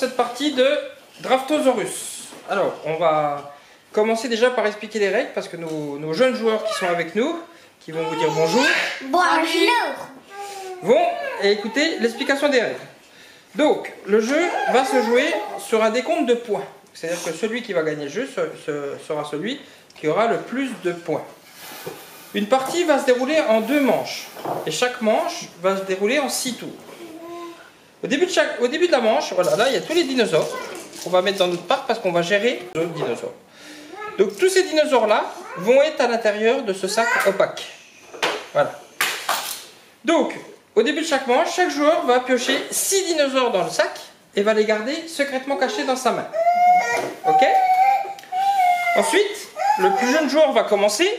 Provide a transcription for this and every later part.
cette partie de Draftosaurus. Alors, on va commencer déjà par expliquer les règles parce que nos jeunes joueurs qui sont avec nous, qui vont vous dire bonjour, vont écouter l'explication des règles. Donc, le jeu va se jouer sur un décompte de points. C'est-à-dire que celui qui va gagner le jeu sera celui qui aura le plus de points. Une partie va se dérouler en 2 manches. Et chaque manche va se dérouler en 6 tours. Au début de la manche, voilà, là il y a tous les dinosaures qu'on va mettre dans notre parc parce qu'on va gérer d'autres dinosaures. Donc tous ces dinosaures-là vont être à l'intérieur de ce sac opaque. Voilà. Donc, au début de chaque manche, chaque joueur va piocher 6 dinosaures dans le sac et va les garder secrètement cachés dans sa main. Ok? Ensuite, le plus jeune joueur va commencer.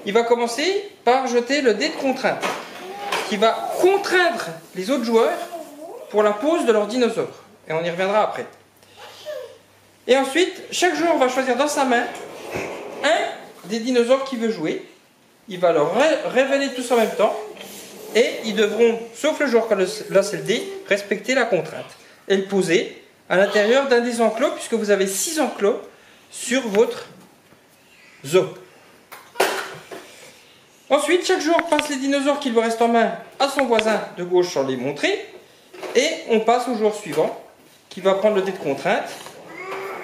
Il va commencer par jeter le dé de contrainte qui va contraindre les autres joueurs pour la pose de leurs dinosaures. Et on y reviendra après. Et ensuite, chaque joueur va choisir dans sa main un des dinosaures qu'il veut jouer. Il va leur révéler tous en même temps. Et ils devront, sauf le joueur qui a lancé le dé, respecter la contrainte. Et le poser à l'intérieur d'un des enclos, puisque vous avez 6 enclos sur votre zoo. Ensuite, chaque joueur passe les dinosaures qui lui restent en main à son voisin de gauche sans les montrer. Et on passe au joueur suivant, qui va prendre le dé de contrainte.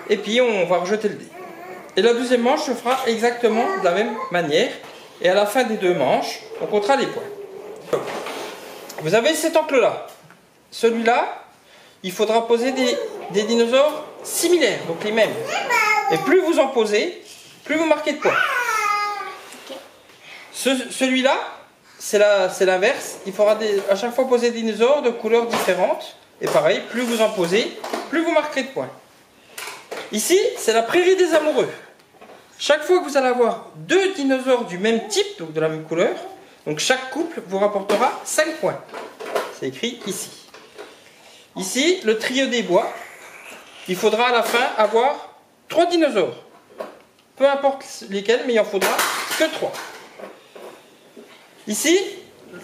Et puis on va rejeter le dé. Et la deuxième manche se fera exactement de la même manière. Et à la fin des 2 manches, on comptera les points. Vous avez cet enclos-là. Celui-là, il faudra poser des dinosaures similaires, donc les mêmes. Et plus vous en posez, plus vous marquez de points. Celui-là, c'est l'inverse. Il faudra à chaque fois poser des dinosaures de couleurs différentes. Et pareil, plus vous en posez, plus vous marquerez de points. Ici, c'est la prairie des amoureux. Chaque fois que vous allez avoir 2 dinosaures du même type, donc de la même couleur, donc chaque couple vous rapportera 5 points. C'est écrit ici. Ici, le trio des bois. Il faudra à la fin avoir 3 dinosaures. Peu importe lesquels, mais il en faudra que 3. Ici,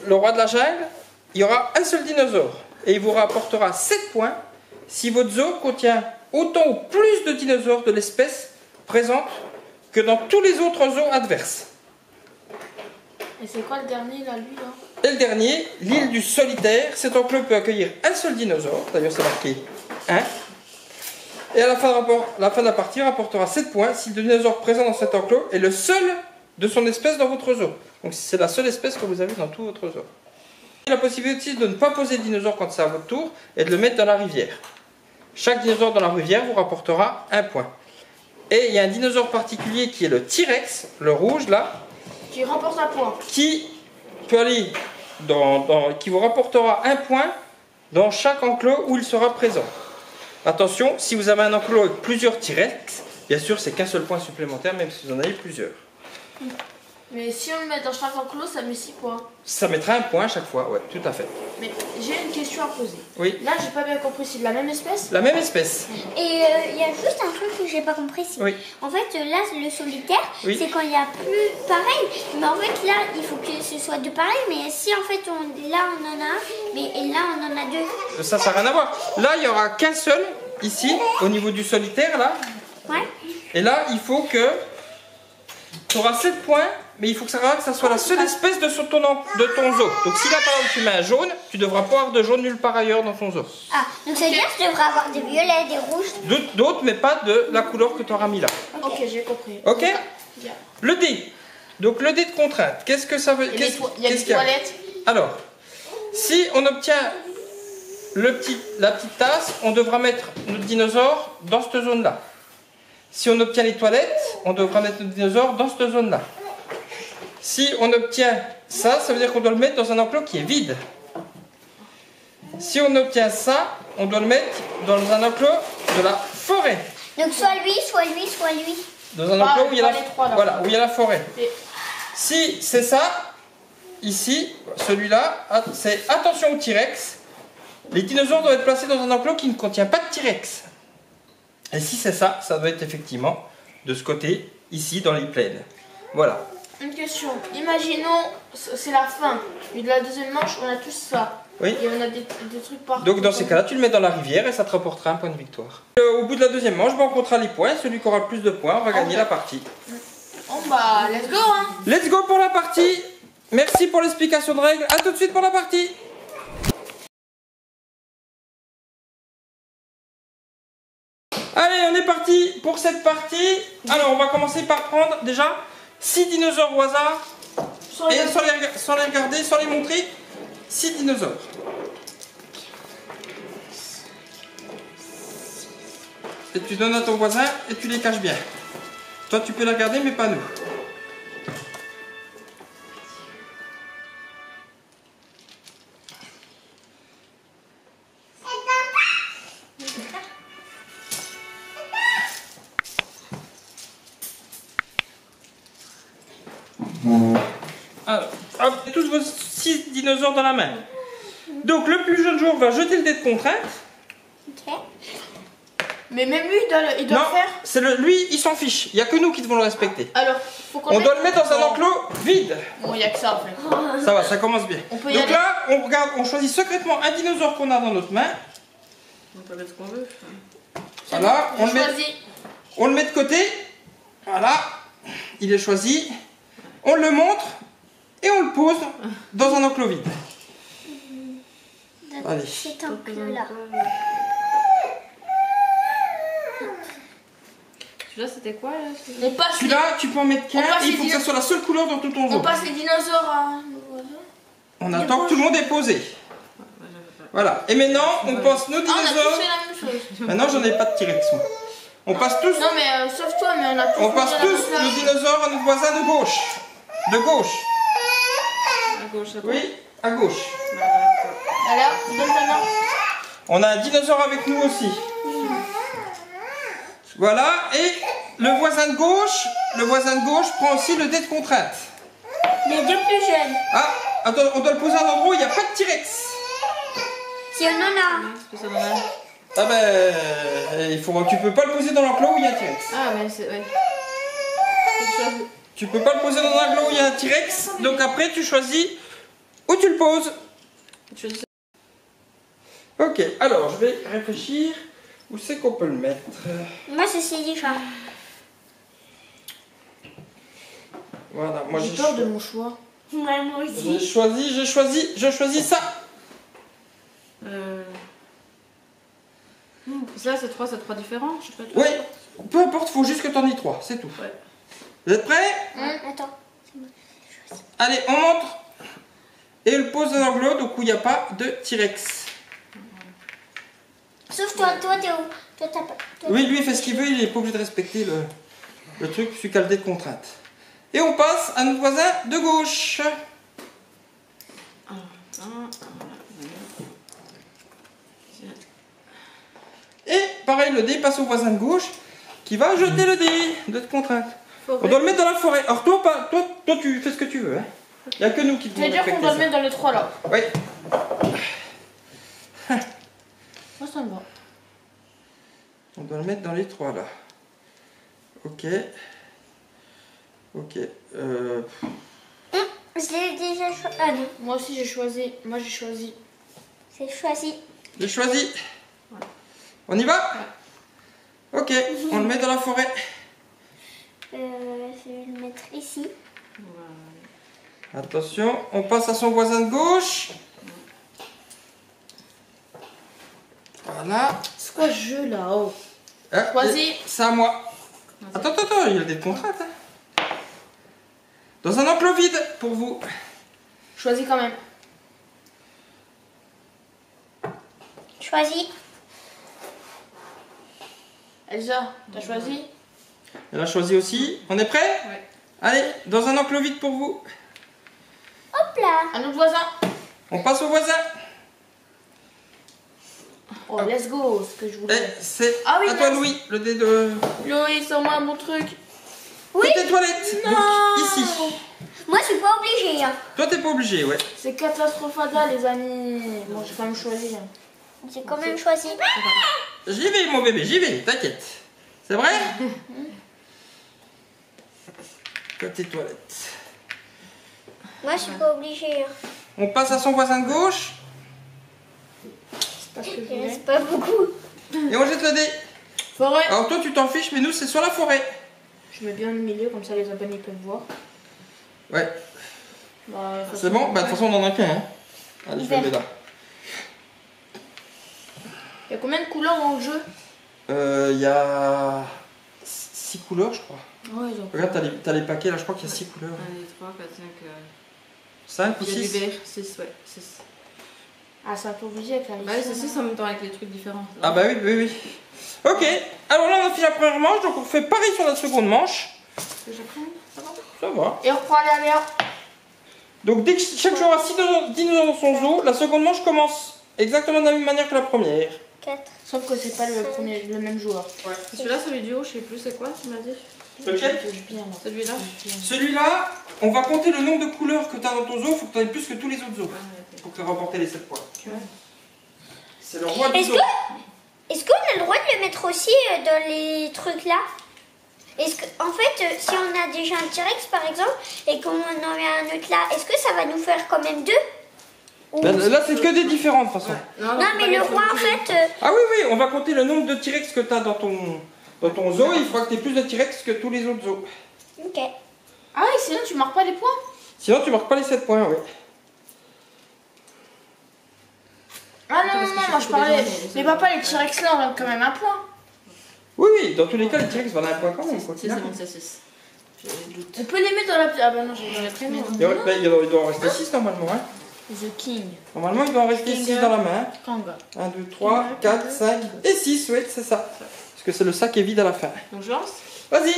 le roi de la jungle, il y aura un seul dinosaure. Et il vous rapportera 7 points si votre zoo contient autant ou plus de dinosaures de l'espèce présente que dans tous les autres zoos adverses. Et c'est quoi le dernier là, lui là? Et le dernier, l'île du solitaire. Cet enclos peut accueillir un seul dinosaure. D'ailleurs, c'est marqué 1. Et à la fin de la partie, rapportera 7 points si le dinosaure présent dans cet enclos est le seul de son espèce dans votre zoo. Donc c'est la seule espèce que vous avez dans tout votre zoo. La possibilité de ne pas poser de dinosaure quand c'est à votre tour et de le mettre dans la rivière. Chaque dinosaure dans la rivière vous rapportera 1 point. Et il y a un dinosaure particulier qui est le T-Rex, le rouge là. Qui remporte un point. Qui peut aller qui vous rapportera 1 point dans chaque enclos où il sera présent. Attention, si vous avez un enclos avec plusieurs T-Rex, bien sûr c'est qu'un seul point supplémentaire même si vous en avez plusieurs. Mais si on le met dans chaque enclos, ça met 6 points. Ça mettra 1 point à chaque fois, ouais, tout à fait. Mais j'ai une question à poser. Oui. Là, j'ai pas bien compris, c'est de la même espèce? La même espèce. Et il y a juste un truc que j'ai pas compris. Oui. En fait, là, le solitaire, oui. c'est quand il y a plus pareil. Mais en fait, là, il faut que ce soit 2 pareils. Mais si en fait, là, on en a un, mais et là, on en a 2. Ça n'a rien à voir. Là, il n'y aura qu'un seul, ici, au niveau du solitaire, là. Ouais. Et là, il faut que tu auras 7 points. Mais il faut que ça soit la seule espèce de ton zoo. Donc si là par exemple tu mets un jaune, tu ne devras pas avoir de jaune nulle part ailleurs dans ton zoo. Ah, donc ça veut dire que je devrais avoir des violets, des rouges. D'autres, mais pas de la couleur que tu auras mis là. Ok, j'ai compris. Ok. Le dé. Donc le dé de contrainte. Qu'est-ce que ça veut dire? Il y a des toilettes. Alors, si on obtient la petite tasse, on devra mettre notre dinosaure dans cette zone-là. Si on obtient les toilettes, on devra mettre notre dinosaure dans cette zone-là. Si on obtient ça, ça veut dire qu'on doit le mettre dans un enclos qui est vide. Si on obtient ça, on doit le mettre dans un enclos de la forêt. Donc soit lui, soit lui, soit lui. Dans un enclos où il y a voilà, où il y a la forêt. Et... Si c'est ça, ici, celui-là, c'est attention au T-Rex. Les dinosaures doivent être placés dans un enclos qui ne contient pas de T-Rex. Et si c'est ça, ça doit être effectivement de ce côté, ici, dans les plaines. Voilà. Une question. Imaginons, c'est la fin. Et de la deuxième manche, on a tous ça. Oui. Et on a des trucs partout. Donc dans ces cas-là, tu le mets dans la rivière et ça te rapportera un point de victoire. Au bout de la deuxième manche, on comptera les points. Celui qui aura le plus de points va gagner la partie. Bon bah, let's go hein. Let's go pour la partie. Merci pour l'explication de règles. A tout de suite pour la partie. Allez, on est parti pour cette partie. Alors, on va commencer par prendre déjà 6 dinosaures au hasard. Et sans les regarder, sans les montrer. 6 dinosaures. Et tu donnes à ton voisin et tu les caches bien. Toi, tu peux les regarder, mais pas nous. Alors, hop, tous vos 6 dinosaures dans la main. Donc, le plus jeune joueur va jeter le dé de contrainte. Ok. Mais même lui, il doit Non, faire. c'est lui, il s'en fiche. Il n'y a que nous qui devons le respecter. Alors, faut qu'on On doit le mettre dans un enclos vide. Bon, il n'y a que ça en fait. Ça va, ça commence bien. On peut y Donc aller. là, on regarde, on choisit secrètement un dinosaure qu'on a dans notre main. On peut mettre ce qu'on veut. Voilà, On choisit. on le met de côté. Voilà, il est choisi. On le montre et on le pose dans un enclos vide. Allez. Cet enclos-là. Celui-là, c'était quoi là On passe, les... Celui-là, tu peux en mettre qu'un. On passe Et il les faut que ça soit la seule couleur dans tout ton on jeu. passe les dinosaures à nos voisins. On attend que tout le monde est posé. Voilà. Et maintenant, on passe nos Ah, on a tous dinosaures. fait la même chose. Maintenant, j'en ai pas de T-Rex, moi. On passe tous. Non, mais sauf toi, mais on a tous. On passe fait la tous même chose. nos dinosaures à notre voisin de gauche. De gauche. À gauche, à gauche. Oui, à gauche. Alors, donne ta main. On a un dinosaure avec nous aussi. Voilà, et le voisin de gauche prend aussi le dé de contrainte. Les deux plus jeunes. Ah, attends, on doit le poser à un endroit où il n'y a pas de T-Rex. Si on en a. Parce que ça donne un- Ah ben, tu peux pas le poser dans l'enclos où il y a un T-Rex. Ah, mais c'est. Ouais. C'est chose. Tu peux pas le poser dans un enclos où il y a un T-Rex, donc après tu choisis où tu le poses. Tu choisis ça. Ok, alors je vais réfléchir où c'est qu'on peut le mettre. Moi, je sais déjà. Voilà, moi J'ai peur de mon choix. Ouais, moi aussi. j'ai choisi ça. Ça, c'est trois différents. Je sais pas. Oui, peu importe, faut juste que t'en aies 3, c'est tout. Ouais. Vous êtes prêts? Attends. Allez, on montre. Et le pose dans l'enclos, donc où il n'y a pas de T-Rex. Sauf toi, toi, t'es où? Toi, t'as pas. Toi, Oui, lui il fait ce qu'il veut, il n'est pas obligé de respecter le truc, celui qui a le dé de contrainte. Et on passe à notre voisin de gauche. Et pareil, le dé passe au voisin de gauche qui va jeter le dé de contrainte. On doit le mettre dans la forêt. Alors toi, tu fais ce que tu veux. Hein. Il n'y a que nous qui devons C'est-à-dire qu'on respecter doit ça. le mettre dans les trois là. Oui. Moi, ça me va. On doit le mettre dans les 3 là. Ok. Ok. j'ai déjà choisi. Ah non, Moi aussi, j'ai choisi. Moi, j'ai choisi. c'est choisi. J'ai choisi. On y va? Ok, on le met dans la forêt. Je vais le mettre ici. Attention, on passe à son voisin de gauche. Voilà. C'est quoi ce jeu là? Oh. Ah, Choisis. c'est à moi. Attends, il y a des contraintes. Hein. Dans un enclos vide pour vous. Choisis quand même. Choisi. Elsa, t'as choisi? Elle a choisi aussi. On est prêt? Ouais. Allez, dans un enclos vide pour vous. Hop là. Un autre voisin. On passe au voisin. Oh, let's go, ce que je Et voulais. c'est Ah oui, à toi, merci. Louis, le dé de. Louis, sors-moi mon truc. Oui. Côté toilette. Non. Donc, ici. Moi, je suis pas obligée. Hein. Toi, t'es pas obligé, ouais. C'est catastrophada, les amis. Bon, j'ai quand même choisi. Hein. J'ai quand même choisi. J'y vais, mon bébé, j'y vais, t'inquiète. C'est vrai? Côté toilette. Moi, je suis pas obligée. Hein. On passe à son voisin de gauche. C'est pas ce que je Il voulais. reste pas beaucoup. Et on jette le dé. Forêt. Alors toi tu t'en fiches, mais nous c'est sur la forêt. Je mets bien le milieu, comme ça les abonnés peuvent voir. Ouais. Bah, C'est bon. Bah de toute façon on en a qu'un. Hein. Allez, je vais le mettre là. Il y a combien de couleurs dans le jeu? Il y a 6 couleurs je crois. Ouais, ils ont. Regarde, t'as les paquets là, je crois qu'il y a 6 couleurs. 1, 2, 3, 4, 5. 5 ou Il y a du 6. vert, 6, ouais. 6. Ah, c'est un peu obligé avec la Bah oui, c'est 6 en même temps avec les trucs différents. Ah bah oui, oui, oui. Ok, alors là on a fini la première manche, donc on fait pareil sur la seconde manche. Que je prenne, ça va? Ça va. Et on reprend les aléas. Donc dès que chaque joueur a 10 dinosaures dans son zoo, la seconde manche commence exactement de la même manière que la première. 4. Sauf que c'est pas le même joueur. Ouais. Celui-là, celui du haut, je sais plus c'est quoi, tu m'as dit. Lequel? Bien, là. Celui-là. Celui-là, on va compter le nombre de couleurs que tu as dans ton zoo, faut que tu en aies plus que tous les autres zoos. Pour te remporter les 7 points. C'est le roi du Est-ce zoo. Est-ce qu'on a le droit de le mettre aussi dans les trucs là? Est-ce que, en fait, si on a déjà un T-Rex par exemple et qu'on en met un autre là, est-ce que ça va nous faire quand même 2? Ou- Là c'est que des différents de toute façon. Non, mais le roi en fait. Ah oui, oui, on va compter le nombre de T-Rex que tu as dans ton zoo, et il faudra que tu aies plus de T-Rex que tous les autres zoos. Ok. Ah oui, sinon tu marques pas les points. Sinon tu marques pas les 7 points, oui. Ah non, Attends, non, parce que non, je moi je suis parlais. désolée, Mais papa, les T-Rex là, on a quand même un point. Oui, oui, dans tous les cas, les T-Rex valent un point quand même. Quoi Si, qu'il c'est arrive. bon, c'est 6. J'ai des doutes. On peut les mettre dans la. Ah bah non, j'ai dans les premiers. Il doit en rester 6 normalement. Hein. The King. Normalement, il doit en rester 6 dans la main. Kanga. 1, 2, 3, 4, 5 et 6, oui, c'est ça. Parce que c'est le sac est vide à la fin. Donc je lance. Vas-y.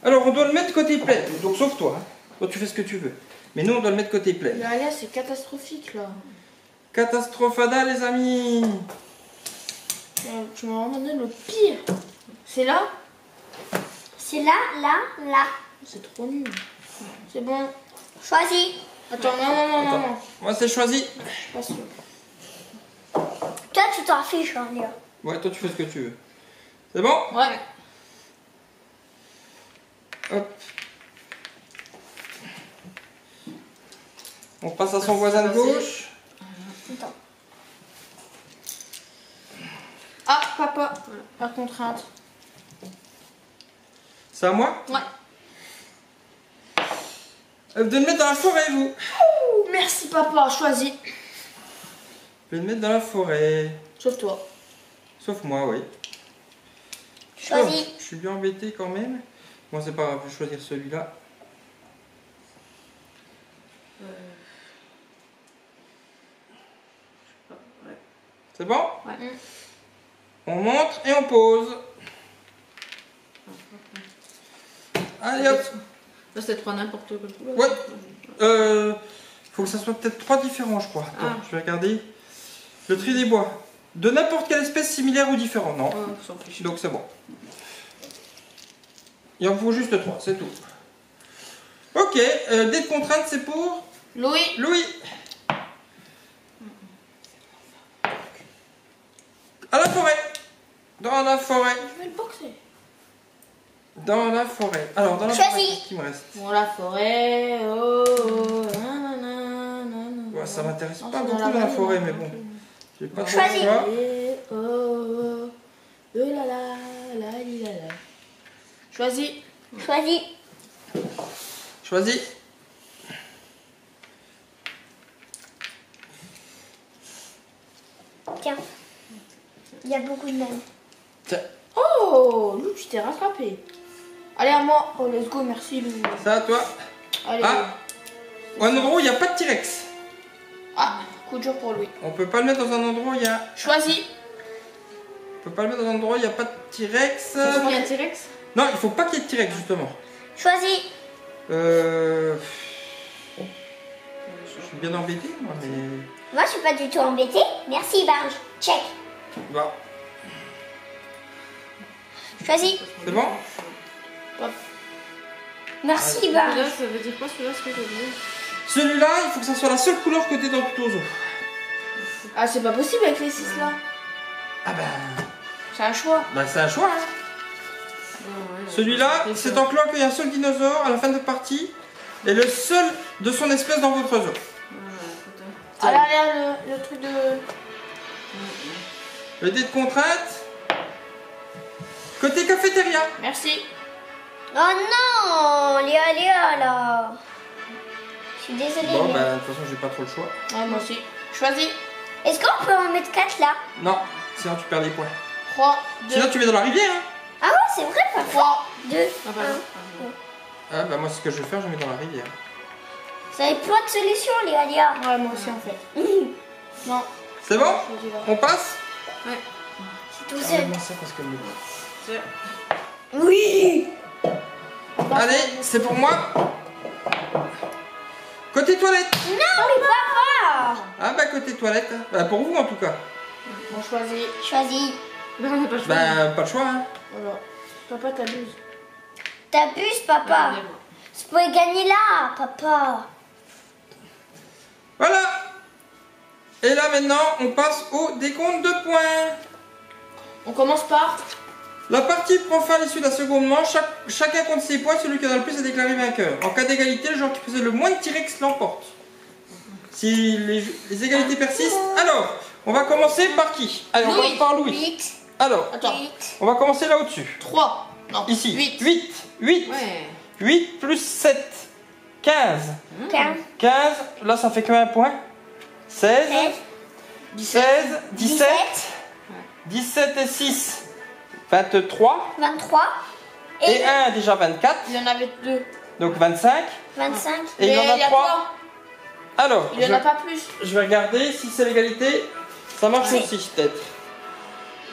Alors, on doit le mettre côté plein. Donc, sauf toi. Hein. Toi, tu fais ce que tu veux. Mais nous, on doit le mettre côté plein. Le alias, c'est catastrophique là. Catastrophada, les amis. Tu m'as vraiment donné le pire. C'est là? C'est là, là, là. C'est trop nul. C'est bon. Choisis. Attends, non. Moi, c'est choisi. Je suis pas sûre. Toi, tu t'en fiches, hein, Léa. Ouais, toi, tu fais ce que tu veux. C'est bon? Ouais. Hop. On passe à son voisin de gauche. Attends. Ah, papa. Par contrainte. C'est à moi? Ouais. Vous devez le mettre dans la forêt, vous. Ouh, merci papa, choisis. Je vais le mettre dans la forêt. Sauf toi. Sauf moi, oui. Choisis. Oh, je suis bien embêté quand même. Bon, c'est pas grave, je vais choisir celui-là. Ouais. C'est bon? Ouais. On monte et on pose. Allez hop. Là, c'est 3 n'importe quelle couleur. Ouais. Faut que ça soit peut-être 3 différents, je crois. Attends, Ah. je vais regarder. Le tri des bois. De n'importe quelle espèce similaire ou différente. Non. Oh, on s'en fiche. Donc c'est bon. Il en faut juste 3, c'est tout. Ok, dé de contrainte, c'est pour Louis. Louis. À la forêt. Dans la forêt. Je vais le boxer. Dans la forêt. Alors, dans la Choisis. forêt, qu'est-ce qui me reste? Bon, la forêt. Oh, oh, nanana. Ouais, ça m'intéresse Non, pas c'est beaucoup dans la dans la vallée, forêt, non, mais non bon. plus. J'ai pas trop Choisis. le choix. Oh, oh, oh là là, là, li, là, là. Choisis. Choisis. Choisis. Tiens. Il y a beaucoup de même. Tiens, Oh, Lou, tu t'es rattrapé. Allez, à moi. Oh, let's go, merci, Lou. ça à toi. Allez. Ah. Un endroit où il n'y a pas de T-Rex. Ah, coup dur pour Louis. On peut pas le mettre dans un endroit où il y a. Choisis. On peut pas le mettre dans un endroit où il n'y a pas de T-Rex. Il faut qu'il y ait un T-Rex. Non, il faut pas qu'il y ait de T-Rex justement. Choisis. Je suis bien embêté, moi, mais. Moi, je suis pas du tout embêtée. Merci, Barge. Check. Bah, Choisis. c'est bon? Merci, Celui-là, Barge. ça veut dire quoi celui-là, ce que j'ai dit? Celui-là, il faut que ça soit la seule couleur que t'aies dans tout ton zoo. Ah, c'est pas possible avec les 6 là. Ah ben. C'est un choix. Bah, c'est un choix, hein. Ouais, Celui-là, c'est en clan qu'il y a un seul dinosaure à la fin de partie. est le seul de son espèce dans votre zoo. Ah là, là, le truc de... Le dé de contrainte. Côté cafétéria. Merci. Oh non, Léa là. Je suis désolée. Bon, Léa. bah, de toute façon, j'ai pas trop le choix. Ouais, moi aussi. Choisis. Est-ce qu'on peut en mettre 4 là? Non, sinon tu perds des points. 3, 2, Sinon, tu mets dans la rivière. Hein. Ah ouais, c'est vrai, papa. 3. 2, Ah bah 1. non. Ah, bah, moi, ce que je vais faire, je mets dans la rivière. Vous avez plein de solutions, Léa. Ouais, moi aussi en fait. Non. C'est bon? Choisis là. On passe? C'est tout Ah, seul. moi, ça, parce que... C'est- Oui. Allez, c'est pour moi. Côté toilette. Non, mais papa. Ah, bah, côté toilette. Bah, pour vous, en tout cas. On choisit. Choisis. Mais on n'a pas le choix. Bah, pas le choix, hein. Voilà. Papa, t'abuses. T'abuses, papa. Regardez-moi. Vous pouvez gagner là, papa. Voilà. Et là, maintenant, on passe au décompte de points. On commence par... La partie prend fin à l'issue de la seconde manche. Chacun compte ses points. Celui qui en a le plus est déclaré vainqueur. En cas d'égalité, le joueur qui possède le moins de T-Rex l'emporte. Si les égalités persistent, alors, on va commencer par qui? Allez, on Louis. commence par Louis. 8. Alors, Attends. 8. on va commencer là au-dessus. 3. Non. Ici. 8. 8. Ouais. 8 plus 7. 15. 15. 15. Là, ça fait combien de points? 16. 16. 16. 17. 17 et 6. 23. 23. Et 1 déjà 24. Il y en avait 2. Donc 25. 25. Et il y en a 3. Alors, Il y en a pas plus. je vais regarder si c'est l'égalité. Ça marche Ouais. aussi, peut-être.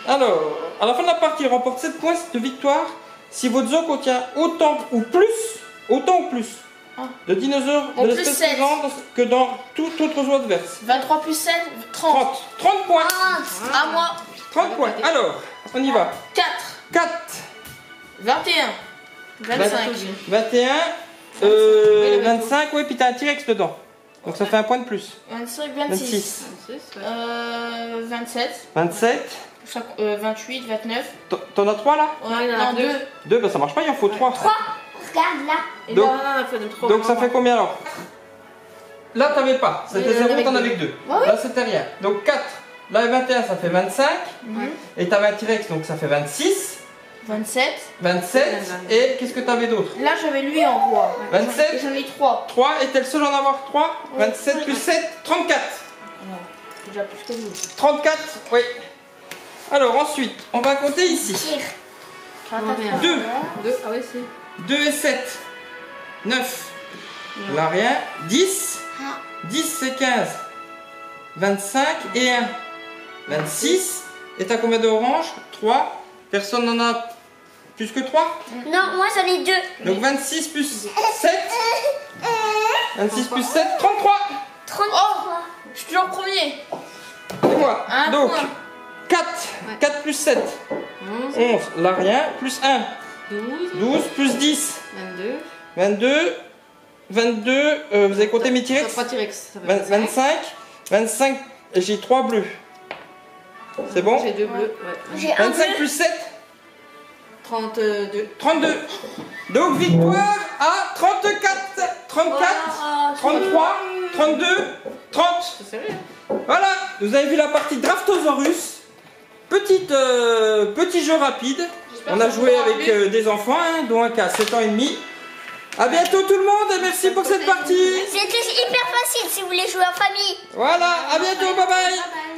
Alors, à la fin de la partie, il remporte 7 points de victoire si votre zoo contient autant ou plus Ah. de dinosaures En de plus l'espèce 7. suivante que dans tout autre zoo adverse. 23 plus 7, 30. 30. 30 points. 30. À moi. 30 points. Alors, on y va. 4. 4. 21. 25. 21. Oui, le 25. Oui, puis t'as un T-Rex dedans. Donc ça fait un point de plus. 25, 26. 26. 26, ouais. 27. 27. 28, 29. T'en as 3 là? Non, il y en a Non, deux. 2. 2, bah ça marche pas, il en faut 3. 3. Regarde là. Et Donc- là, Non, non, faut de trop. Donc ça fait combien alors? Là t'avais pas, c'était Oui, 0, avec t'en deux. avais 2. Ouais, ouais. Là c'était rien. Donc 4. Là 21 ça fait 25. Mhm. Et t'avais un T-Rex donc ça fait 26. 27. 27. Et qu'est-ce que t'avais d'autre? Là, j'avais lui en roi. 27. J'en ai 3. 3. Et t'es le seul à en avoir 3. 27 plus 7, 34. Déjà plus que vous. 34, oui. Alors ensuite, on va compter ici. Tire. 2. 2, ah oui, si. 2 et 7. 9. Là rien. 10. 10 c'est 15. 25 et 1. 26. Et t'as combien d'oranges? 3. Personne n'en a plus que 3. Non, moi j'en ai 2. Donc 26 plus 7. 26 plus 7, 33. 33. Je suis toujours premier. Et moi. Un Donc point. 4. 4 plus 7. 11, 11. Là rien. Plus 1. 12, 12 plus 10. 22. 22. 22. Vous avez compté mes T-Rex? T'as 3 T-Rex. Ça fait 25. 25. J'ai 3 bleus. C'est bon? J'ai 2 bleus. Ouais. J'ai un 25 bleu. plus 7. 32. 32. Donc victoire à 34. 34. Oh, 33. 32. 30. C'est sérieux, hein? Voilà, vous avez vu la partie Draftosaurus. Petit jeu rapide. On a joué avec des enfants, hein, dont un qui a 7 ans et demi. A bientôt tout le monde et merci pour cette partie. C'était hyper facile si vous voulez jouer en famille. Voilà, à bientôt, bye bye. Bye bye.